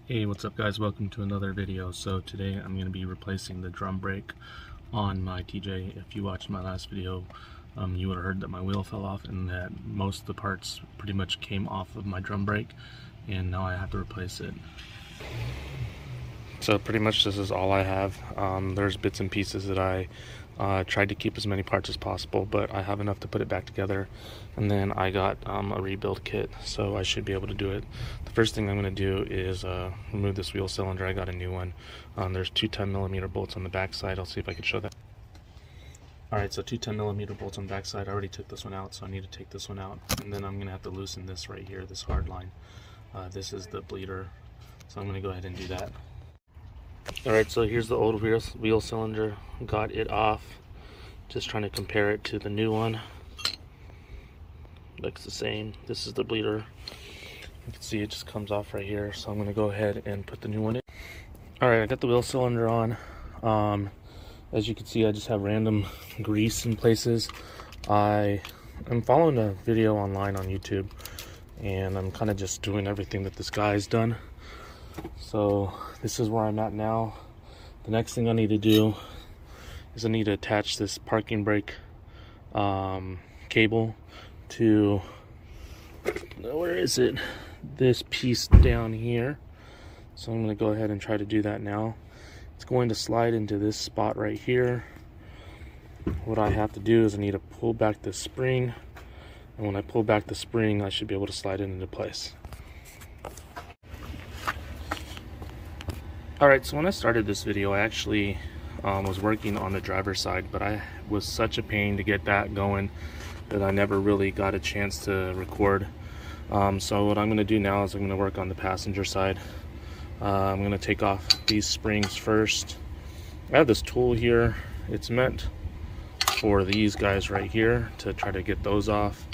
Hey, what's up guys? Welcome to another video. So today I'm going to be replacing the drum brake on my TJ. If you watched my last video, you would have heard that my wheel fell off and that most of the parts pretty much came off of my drum brake, and now I have to replace it. So pretty much this is all I have. There's bits and pieces that I tried to keep as many parts as possible, but I have enough to put it back together. And then I got a rebuild kit, so I should be able to do it. The first thing I'm going to do is remove this wheel cylinder. I got a new one. There's two 10mm bolts on the back side. I'll see if I can show that. Alright, so two 10mm bolts on the back side. I already took this one out, so I need to take this one out. And then I'm going to have to loosen this right here, this hard line. This is the bleeder, so I'm going to go ahead and do that. Alright, so here's the old wheel cylinder. Got it off. Just trying to compare it to the new one. Looks the same. This is the bleeder. You can see it just comes off right here. So I'm going to go ahead and put the new one in. Alright, I got the wheel cylinder on. As you can see, I just have random grease in places. I'm following a video online on YouTube, and I'm kind of just doing everything that this guy's done. So this is where I'm at now. The next thing I need to do is I need to attach this parking brake cable to, where is it? This piece down here. So I'm going to go ahead and try to do that now. It's going to slide into this spot right here. What I have to do is I need to pull back the spring, and when I pull back the spring I should be able to slide it into place. Alright, so when I started this video, I actually was working on the driver's side, but I was such a pain to get that going that I never really got a chance to record. So what I'm going to do now is I'm going to work on the passenger side. I'm going to take off these springs first. I have this tool here. It's meant for these guys right here to try to get those off.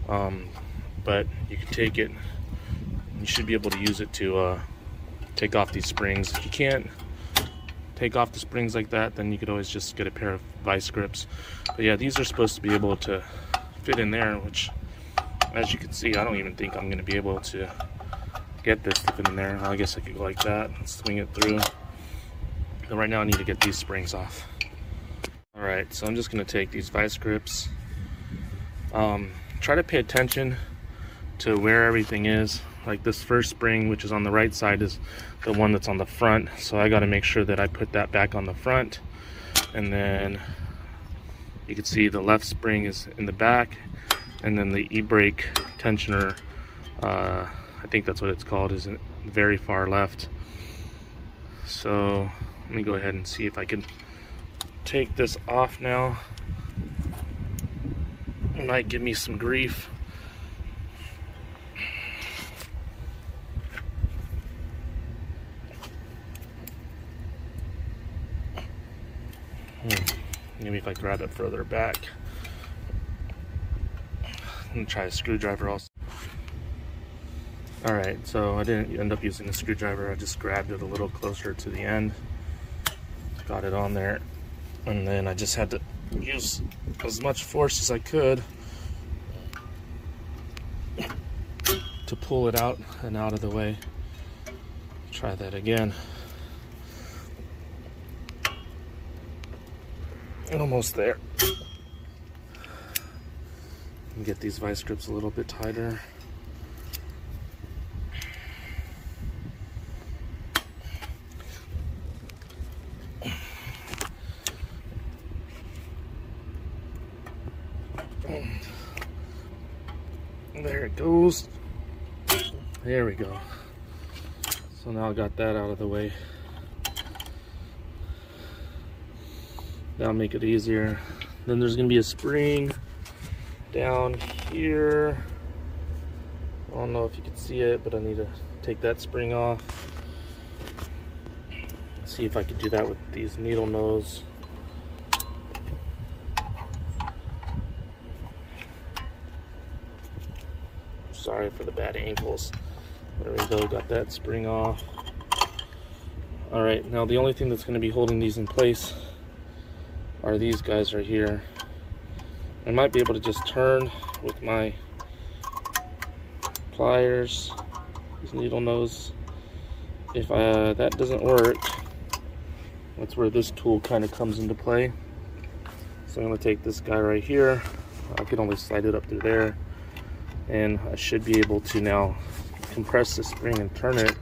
But you can take it, you should be able to use it to take off these springs. If you can't take off the springs like that, then you could always just get a pair of vice grips. But yeah, these are supposed to be able to fit in there, which, as you can see, I don't even think I'm going to be able to get this to fit in there. I guess I could go like that and swing it through. But right now I need to get these springs off. Alright, so I'm just going to take these vice grips. Try to pay attention to where everything is. Like this first spring, which is on the right side, is the one that's on the front, so I got to make sure that I put that back on the front. And then you can see the left spring is in the back, and then the e-brake tensioner, I think that's what it's called, is in the very far left. So let me go ahead and see if I can take this off now. It might give me some grief. Maybe if I grab it further back. I'm gonna try a screwdriver also. Alright, so I didn't end up using a screwdriver. I just grabbed it a little closer to the end. Got it on there. And then I just had to use as much force as I could to pull it out and out of the way. Try that again. Almost there. And get these vice grips a little bit tighter. There it goes. There we go. So now I got that out of the way. That'll make it easier. Then there's gonna be a spring down here. I don't know if you can see it, but I need to take that spring off. See if I can do that with these needle nose. Sorry for the bad ankles. There we go, got that spring off. Alright, now the only thing that's going to be holding these in place are these guys right here. I might be able to just turn with my pliers, these needle nose if that doesn't work, that's where this tool kind of comes into play. So I'm going to take this guy right here. I can only slide it up through there, and I should be able to now compress the spring and turn it.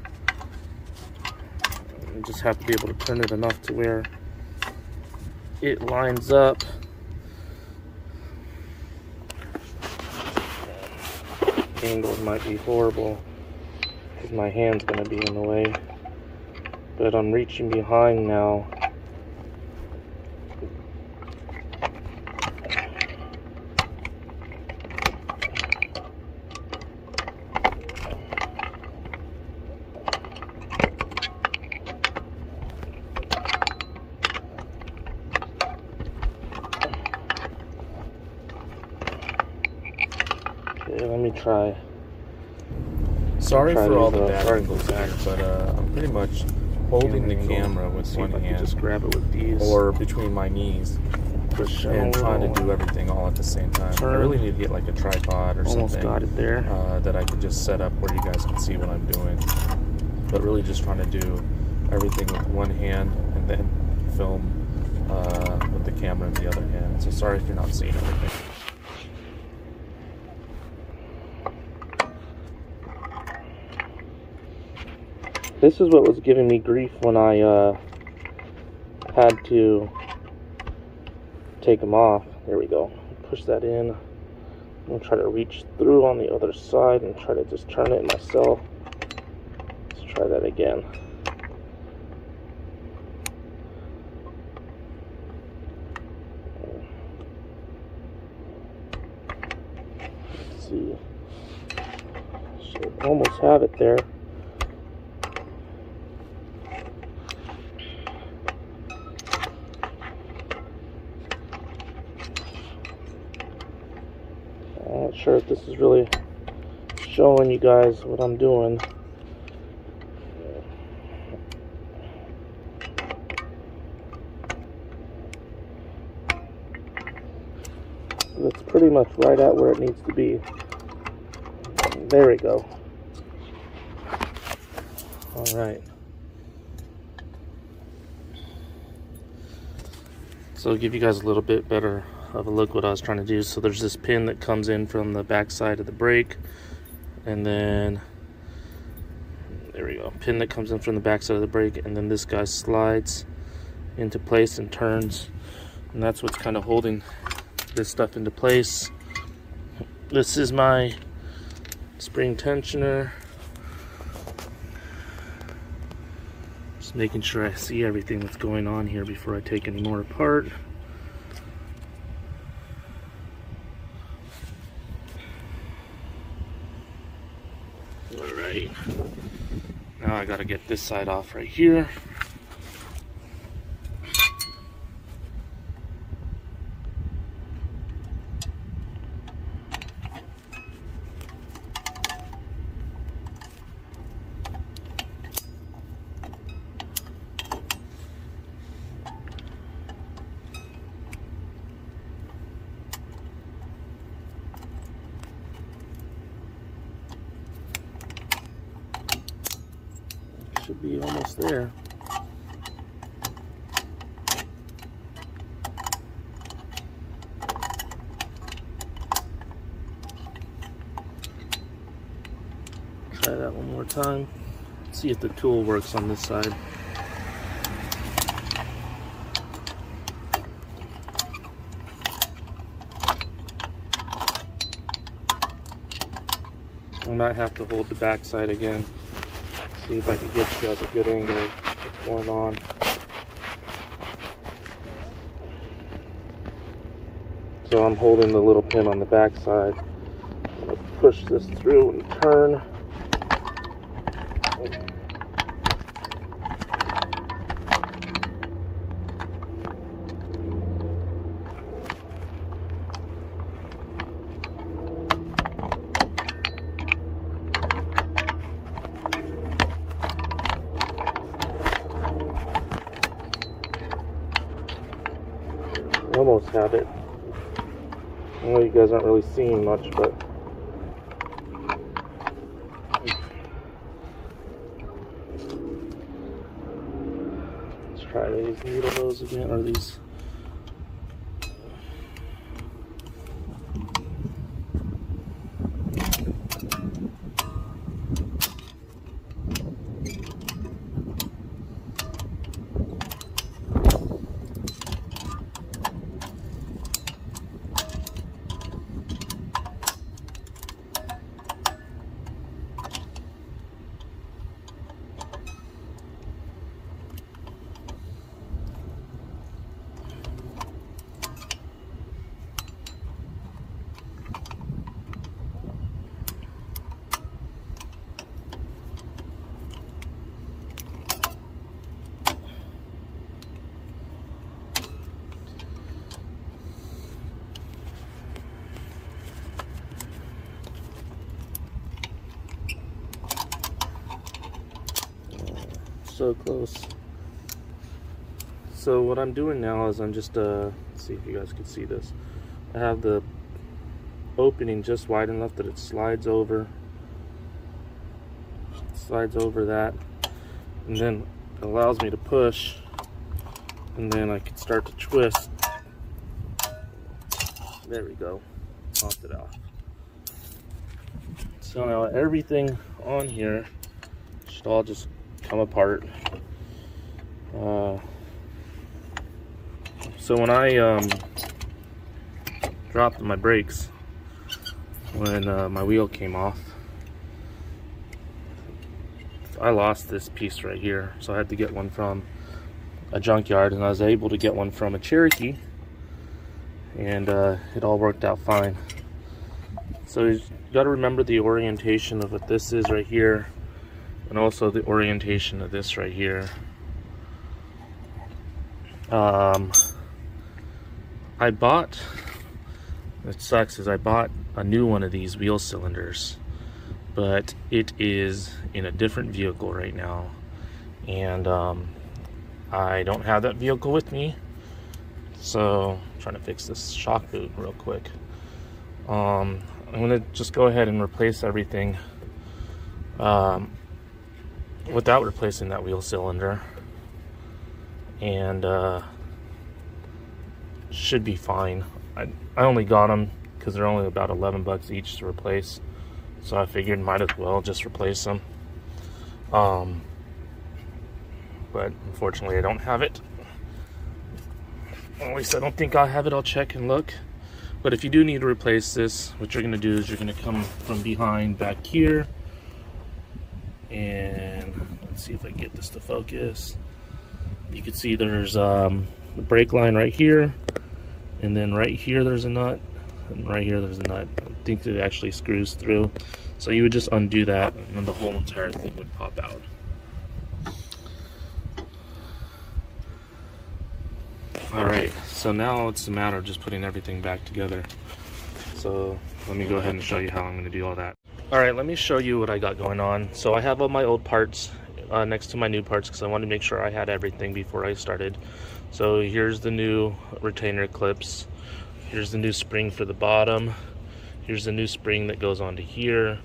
I just have to be able to turn it enough to where it lines up. The angle might be horrible because my hand's going to be in the way, but I'm reaching behind now. Okay, let me try. Sorry for all the bad angles here, but I'm pretty much holding the camera with one hand, just grab it with these, or between my knees, and trying to do everything all at the same time. I really need to get like a tripod or something. Got it there. That I could just set up where you guys can see what I'm doing. But really just trying to do everything with one hand and then film with the camera in the other hand. So sorry if you're not seeing everything. This is what was giving me grief when I had to take them off. There we go. Push that in. I'm going to try to reach through on the other side and try to just turn it myself. Let's try that again. Let's see. Should almost have it there. I'm not sure if this is really showing you guys what I'm doing. It's pretty much right at where it needs to be. There we go. All right. So I'll give you guys a little bit better of a look what I was trying to do. So there's this pin that comes in from the back side of the brake, and then there we go, pin that comes in from the back side of the brake, and then this guy slides into place and turns, and that's what's kind of holding this stuff into place. This is my spring tensioner. Just making sure I see everything that's going on here before I take any more apart. Alright, now I gotta get this side off right here. Should be almost there. Try that one more time. See if the tool works on this side. I might have to hold the back side again. See if I can get you guys a good angle of what's going on. So I'm holding the little pin on the back side. I'm going to push this through and turn. Almost have it. I know you guys aren't really seeing much, but try these needle nose again, or these. So close. So what I'm doing now is I'm just let's see if you guys can see this. I have the opening just wide enough that it slides over that, and then it allows me to push, and then I can start to twist. There we go, popped it off. So now everything on here should all just come apart. So when I dropped my brakes when my wheel came off, I lost this piece right here, so I had to get one from a junkyard, and I was able to get one from a Cherokee, and it all worked out fine. So you got to remember the orientation of what this is right here, and also the orientation of this right here. I bought, it sucks, is I bought a new one of these wheel cylinders, but it is in a different vehicle right now, and I don't have that vehicle with me, so I'm trying to fix this shock boot real quick. I'm gonna just go ahead and replace everything without replacing that wheel cylinder, and should be fine. I only got them because they're only about 11 bucks each to replace, so I figured might as well just replace them. But unfortunately I don't have it. At least I don't think I have it. I'll check and look. But if you do need to replace this, what you're going to do is you're going to come from behind back here, and let's see if I can get this to focus. You can see there's the brake line right here, and then right here there's a nut, and right here there's a nut. I think it actually screws through, so you would just undo that, and then the whole entire thing would pop out. Alright, so now it's a matter of just putting everything back together. So let me go ahead and show you how I'm going to do all that. Alright, let me show you what I got going on. So I have all my old parts next to my new parts because I wanted to make sure I had everything before I started. So here's the new retainer clips. Here's the new spring for the bottom. Here's the new spring that goes onto here.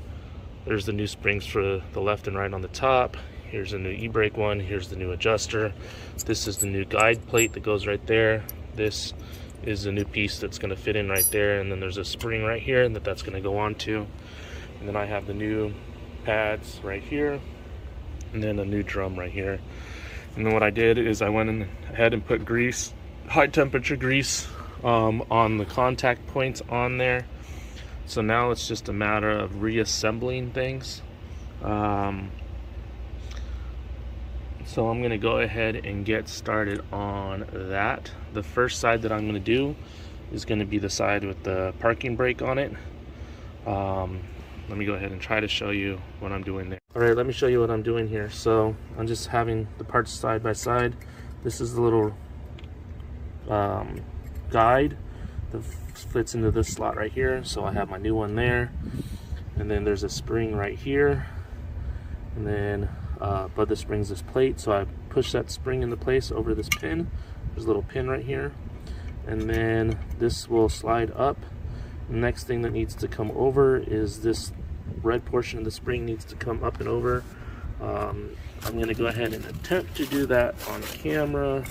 There's the new springs for the left and right on the top. Here's the new e-brake one. Here's the new adjuster. This is the new guide plate that goes right there. This is the new piece that's going to fit in right there, and then there's a spring right here and that's going to go onto. And then I have the new pads right here, and then a new drum right here. And then what I did is I went ahead and put grease, high temperature grease, on the contact points on there. So now it's just a matter of reassembling things. So I'm going to go ahead and get started on that. The first side that I'm going to do is going to be the side with the parking brake on it. Let me go ahead and try to show you what I'm doing there. Alright, let me show you what I'm doing here. So I'm just having the parts side by side. This is the little guide that fits into this slot right here. So I have my new one there. And then there's a spring right here. And then above the spring's this plate. So I push that spring into place over this pin. There's a little pin right here. And then this will slide up. The next thing that needs to come over is this red portion of the spring needs to come up and over. I'm going to go ahead and attempt to do that on camera,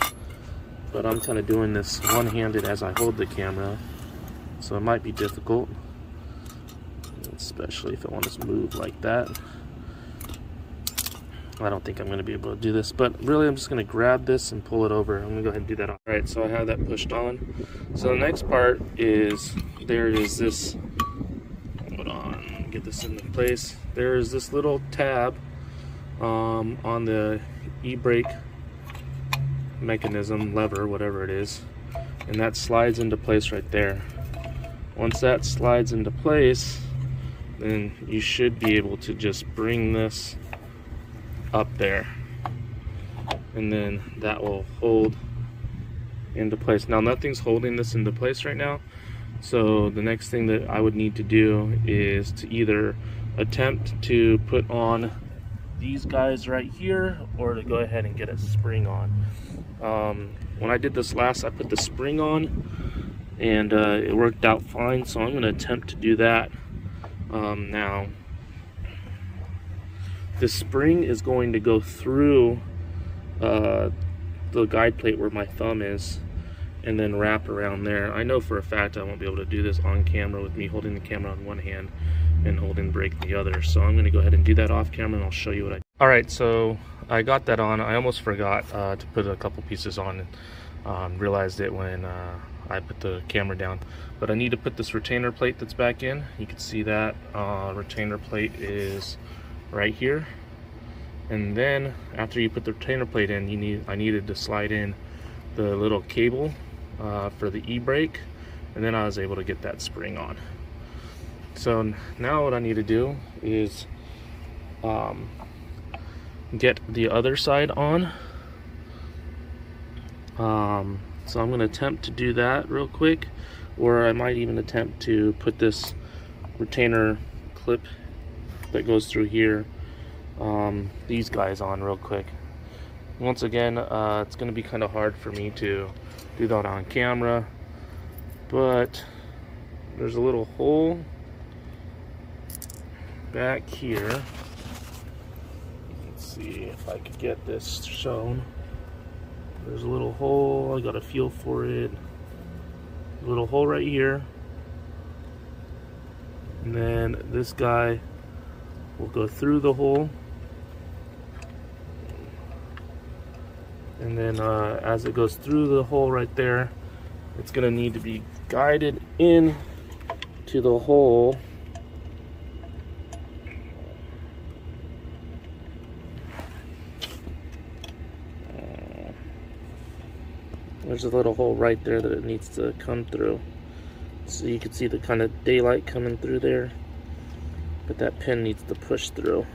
but I'm kind of doing this one-handed as I hold the camera, so it might be difficult, especially if I want to move like that. I don't think I'm going to be able to do this, but really I'm just going to grab this and pull it over. I'm going to go ahead and do that. All right, so I have that pushed on. So the next part is, there is this, hold on, get this into place. There is this little tab on the e-brake mechanism, lever, whatever it is, and that slides into place right there. Once that slides into place, then you should be able to just bring this up there, and then that will hold into place. Now nothing's holding this into place right now, so the next thing that I would need to do is to either attempt to put on these guys right here, or to go ahead and get a spring on. When I did this last, I put the spring on, and it worked out fine, so I'm going to attempt to do that now. The spring is going to go through the guide plate where my thumb is, and then wrap around there. I know for a fact I won't be able to do this on camera with me holding the camera on one hand and holding the brake in the other, so I'm going to go ahead and do that off camera, and I'll show you what I do. Alright, so I got that on. I almost forgot to put a couple pieces on, and realized it when I put the camera down. But I need to put this retainer plate that's back in. You can see that retainer plate is right here, and then after you put the retainer plate in, I needed to slide in the little cable for the e-brake, and then I was able to get that spring on. So now what I need to do is get the other side on. So I'm going to attempt to do that real quick, or I might even attempt to put this retainer clip that goes through here, these guys on real quick. Once again, it's going to be kind of hard for me to do that on camera, but there's a little hole back here. Let's see if I could get this shown. There's a little hole, I got a feel for it. A little hole right here, and then this guy will go through the hole, and then as it goes through the hole right there, it's going to need to be guided in to the hole. There's a little hole right there that it needs to come through, so you can see the kind of daylight coming through there, but that pin needs to push through.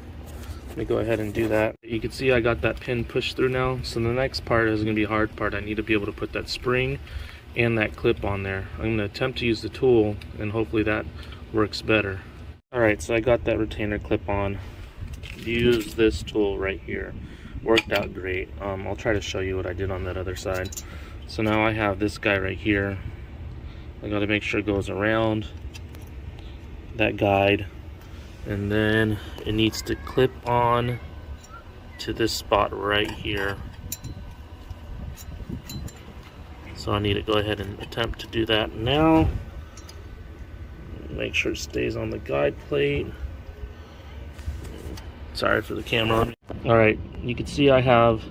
Let me go ahead and do that. You can see I got that pin pushed through now, so the next part is going to be a hard part. I need to be able to put that spring and that clip on there. I'm going to attempt to use the tool, and hopefully that works better. Alright, so I got that retainer clip on. Use this tool right here. Worked out great. I'll try to show you what I did on that other side. So now I have this guy right here. I got to make sure it goes around that guide, and then it needs to clip on to this spot right here. So I need to go ahead and attempt to do that now. Make sure it stays on the guide plate. Sorry for the camera. Alright, you can see I have,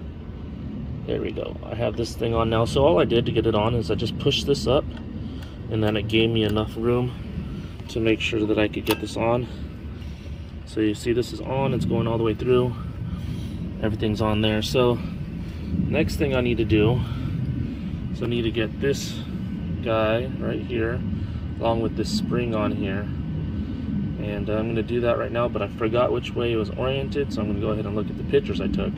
there we go, I have this thing on now. So all I did to get it on is I just pushed this up, and then it gave me enough room to make sure that I could get this on. So you see this is on, it's going all the way through, everything's on there. So next thing I need to do is I need to get this guy right here along with this spring on here, and I'm going to do that right now, but I forgot which way it was oriented, so I'm going to go ahead and look at the pictures I took.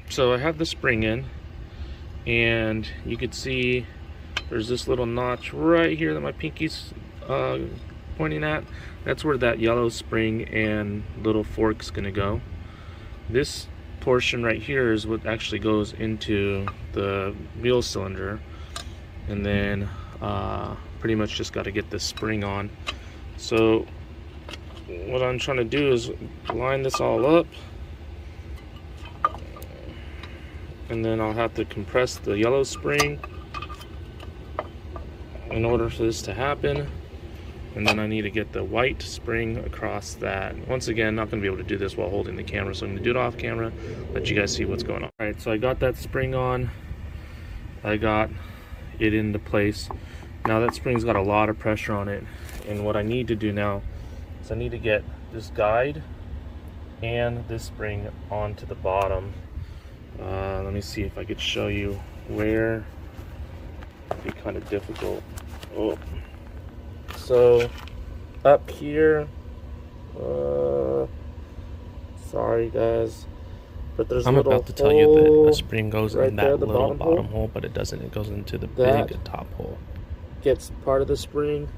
So I have the spring in, and you can see there's this little notch right here that my pinky's pointing at. That's where that yellow spring and little fork's going to go. This portion right here is what actually goes into the wheel cylinder, and then pretty much just got to get this spring on. So what I'm trying to do is line this all up, and then I'll have to compress the yellow spring in order for this to happen, and then I need to get the white spring across that. Once again, not going to be able to do this while holding the camera, so I'm going to do it off camera, let you guys see what's going on. Alright, so I got that spring on, I got it into place. Now that spring's got a lot of pressure on it, and what I need to do now is I need to get this guide and this spring onto the bottom. Let me see if I could show you where. It'd be kind of difficult. Oh, so up here, sorry guys, but there's I'm a little about to tell you that a spring goes right in there, that the little bottom hole, but it doesn't. It goes into the That big top hole. gets part of the spring.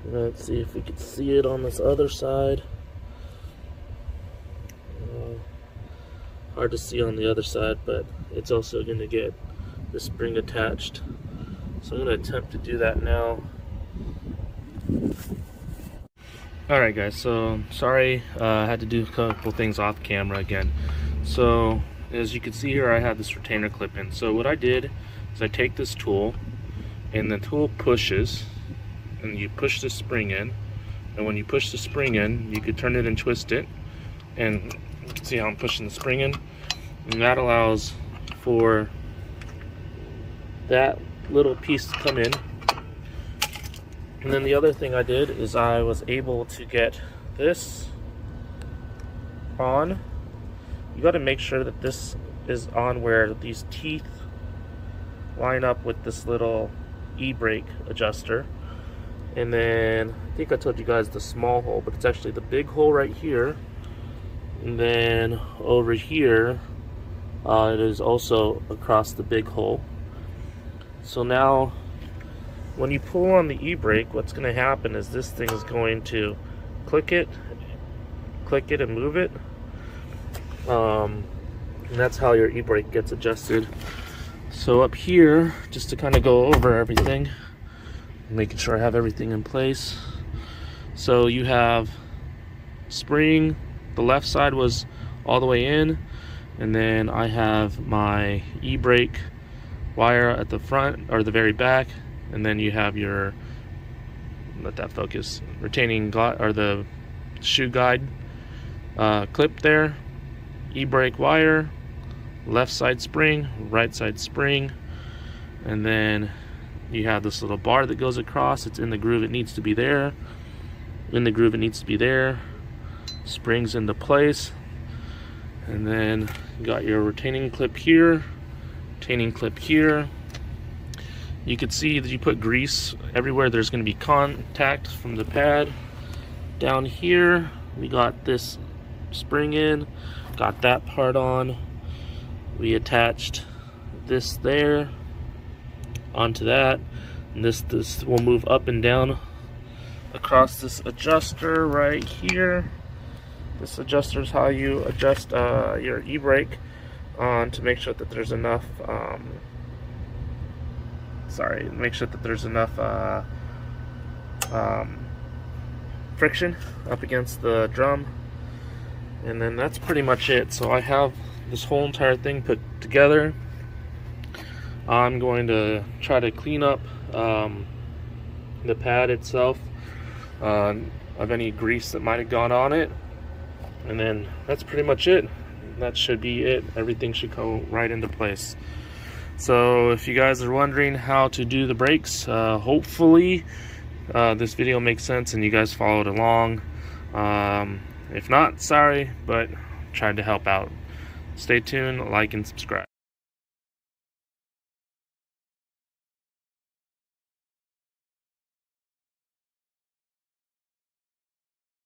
Let's see if we can see it on this other side. Hard to see on the other side, but it's also going to get the spring attached. So I'm going to attempt to do that now. Alright guys, so sorry, I had to do a couple things off camera again. So as you can see here, I had this retainer clip in. So what I did is I take this tool, and the tool pushes, and you push the spring in, and when you push the spring in, you could turn it and twist it, and you can see how I'm pushing the spring in, and that allows for that little piece to come in. And then the other thing I did is I was able to get this on. You got to make sure that this is on where these teeth line up with this little e-brake adjuster. And then I think I told you guys the small hole, but it's actually the big hole right here. And then over here, it is also across the big hole. So now when you pull on the e-brake, what's going to happen is this thing is going to click it and move it. And that's how your e-brake gets adjusted. So up here, just to kind of go over everything, making sure I have everything in place. So you have spring, the left side was all the way in, and then I have my e-brake wire at the front or the very back, and then you have your, let that focus, retaining or the shoe guide clip there, e-brake wire, left side spring, right side spring, and then you have this little bar that goes across. It's in the groove it needs to be there, in the groove it needs to be there, springs into place, and then you got your retaining clip here, retaining clip here. You can see that you put grease everywhere there's going to be contact from the pad. Down here we got this spring in, got that part on. We attached this there onto that, and this will move up and down across this adjuster right here. This adjuster is how you adjust your e-brake on to make sure that there's enough friction up against the drum. And then that's pretty much it. So I have this whole entire thing put together. I'm going to try to clean up the pad itself of any grease that might have gone on it, and then that's pretty much it. That should be it. Everything should go right into place. So if you guys are wondering how to do the brakes, hopefully this video makes sense and you guys followed along. If not, sorry, but tried to help out. Stay tuned, like, and subscribe.